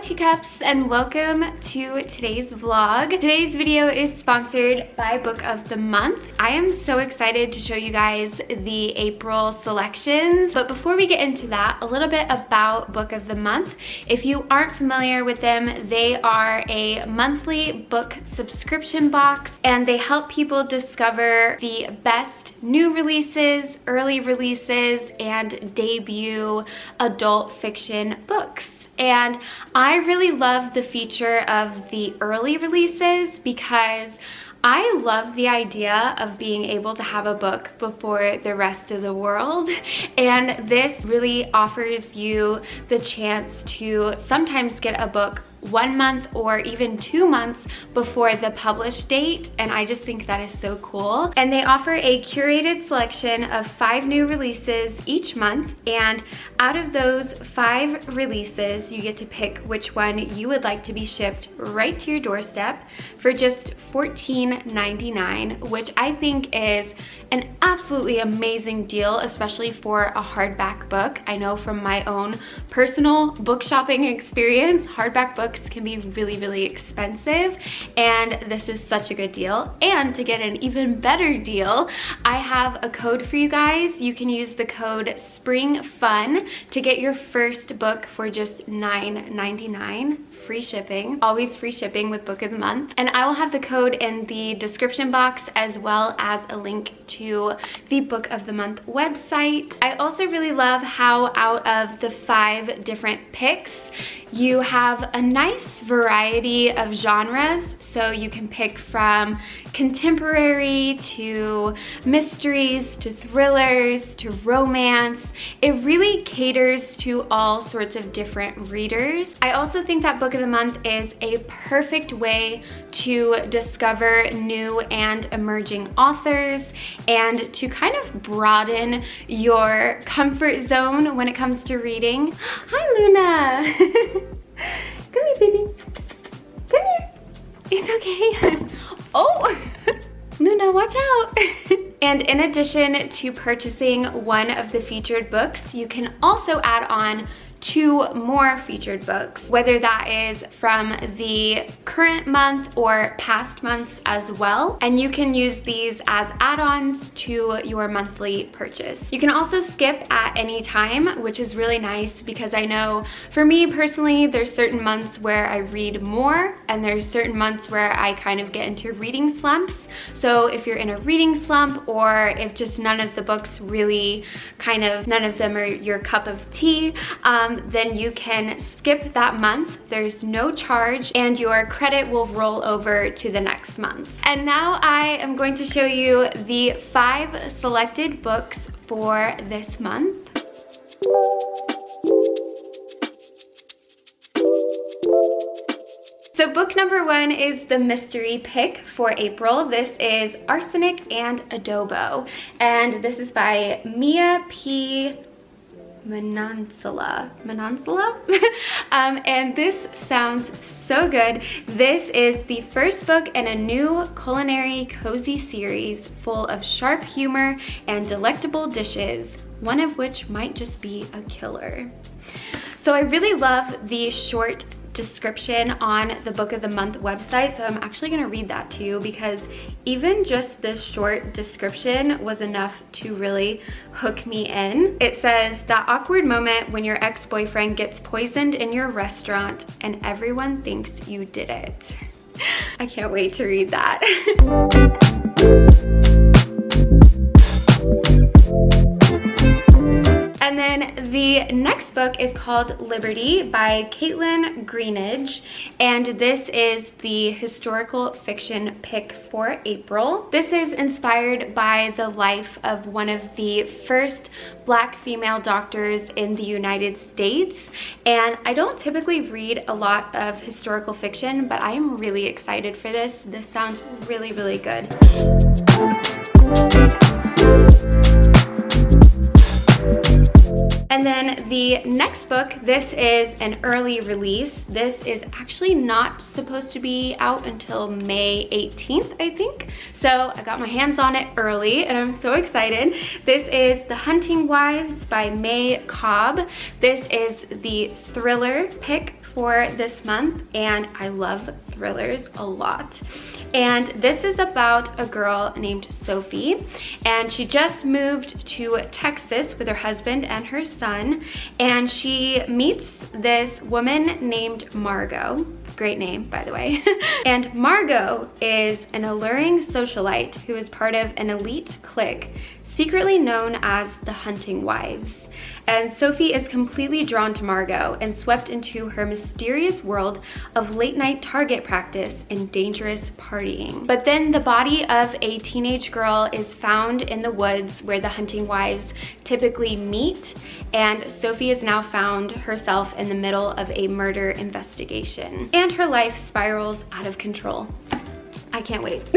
Teacups, and welcome to today's vlog. Today's video is sponsored by Book of the Month. I am so excited to show you guys the April selections, but before we get into that, a little bit about Book of the Month. If you aren't familiar with them, they are a monthly book subscription box, and they help people discover the best new releases, early releases, and debut adult fiction books. And I really love the feature of the early releases because I love the idea of being able to have a book before the rest of the world, and this really offers you the chance to sometimes get a book 1 month or even 2 months before the published date, and I just think that is so cool. And they offer a curated selection of 5 new releases each month, and out of those 5 releases you get to pick which one you would like to be shipped right to your doorstep for just $14.99, which I think is an absolutely amazing deal, especially for a hardback book. I know from my own personal book shopping experience, hardback books can be really, really expensive, and this is such a good deal. And to get an even better deal, I have a code for you guys. You can use the code SPRINGFUN to get your first book for just $9.99. Free shipping, always free shipping with Book of the Month. And I will have the code in the description box, as well as a link to the Book of the Month website. I also really love how out of the 5 different picks, you have a nice variety of genres. So you can pick from contemporary to mysteries to thrillers to romance. It really caters to all sorts of different readers. I also think that Book of the Month is a perfect way to discover new and emerging authors and to kind of broaden your comfort zone when it comes to reading. Hi, Luna. Come here, baby. Come here. It's okay. Oh, Luna, watch out. And in addition to purchasing one of the featured books, you can also add on 2 more featured books, whether that is from the current month or past months as well. And you can use these as add-ons to your monthly purchase. You can also skip at any time, which is really nice because I know for me personally, there's certain months where I read more and there's certain months where I kind of get into reading slumps. So if you're in a reading slump, or if just none of the books really none of them are your cup of tea, then you can skip that month. There's no charge, and your credit will roll over to the next month. And now I am going to show you the 5 selected books for this month. So book number 1 is the mystery pick for April. This is Arsenic and Adobo, and this is by Mia P. Manansala. And this sounds so good. This is the first book in a new culinary cozy series full of sharp humor and delectable dishes, one of which might just be a killer. So I really love the short description on the Book of the Month website, so I'm actually gonna read that to you because even just this short description was enough to really hook me in. It says, that awkward moment when your ex-boyfriend gets poisoned in your restaurant and everyone thinks you did it. I can't wait to read that. And then the next book is called Liberty by Caitlin Greenidge, and this is the historical fiction pick for April. This is inspired by the life of one of the first Black female doctors in the United States, and I don't typically read a lot of historical fiction, but I am really excited for this. This sounds really, really good. And then the next book, this is an early release. This is actually not supposed to be out until May 18th, I think. So I got my hands on it early and I'm so excited. This is The Hunting Wives by May Cobb. This is the thriller pick for this month, and I love thrillers a lot. And this is about a girl named Sophie, and she just moved to Texas with her husband and her son, and she meets this woman named Margot. Great name, by the way. And Margot is an alluring socialite who is part of an elite clique secretly known as the Hunting Wives. And Sophie is completely drawn to Margot and swept into her mysterious world of late-night target practice and dangerous partying. But then the body of a teenage girl is found in the woods where the Hunting Wives typically meet, and Sophie is now found herself in the middle of a murder investigation. And her life spirals out of control. I can't wait.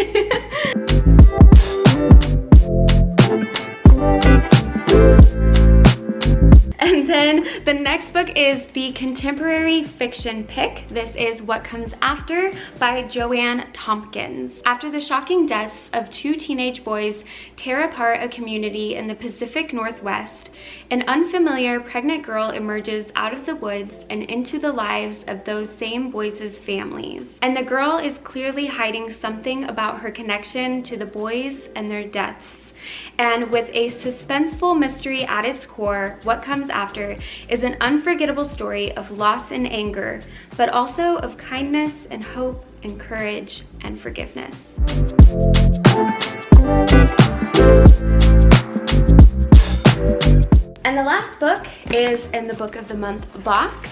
And then the next book is the contemporary fiction pick. This is What Comes After by Joanne Tompkins. After the shocking deaths of two teenage boys tear apart a community in the Pacific Northwest, an unfamiliar pregnant girl emerges out of the woods and into the lives of those same boys' families. And the girl is clearly hiding something about her connection to the boys and their deaths. And with a suspenseful mystery at its core, What Comes After is an unforgettable story of loss and anger, but also of kindness and hope and courage and forgiveness. And the last book is in the Book of the Month box.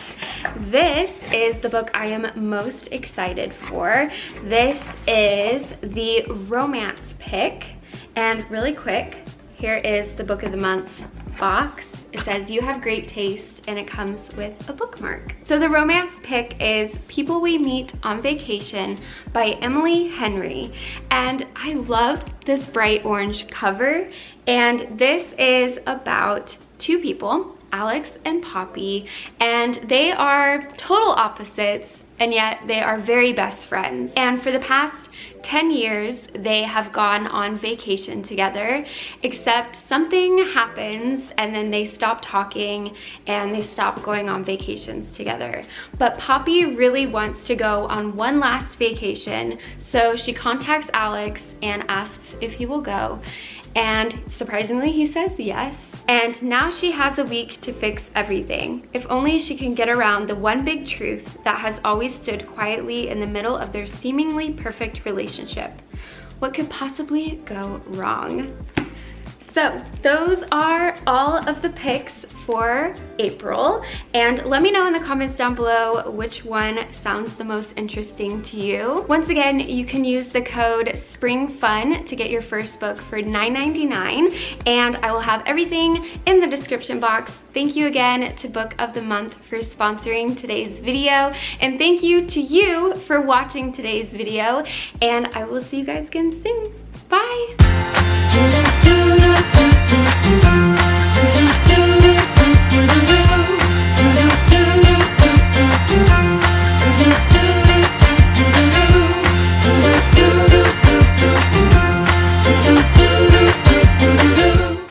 This is the book I am most excited for. This is the romance pick. And really quick, here is the Book of the Month box. It says, "You have great taste," and it comes with a bookmark. So the romance pick is People We Meet on Vacation by Emily Henry. And I love this bright orange cover. And this is about two people, Alex and Poppy, and they are total opposites, and yet they are very best friends. And for the past 10 years, they have gone on vacation together, except something happens and then they stop talking and they stop going on vacations together. But Poppy really wants to go on one last vacation, so she contacts Alex and asks if he will go. And surprisingly, he says yes. And now she has a week to fix everything. If only she can get around the one big truth that has always stood quietly in the middle of their seemingly perfect relationship. What could possibly go wrong? So those are all of the picks for April, and let me know in the comments down below which one sounds the most interesting to you. Once again, you can use the code SPRINGFUN to get your first book for $9.99, and I will have everything in the description box. Thank you again to Book of the Month for sponsoring today's video, and thank you to you for watching today's video, and I will see you guys again soon. Bye!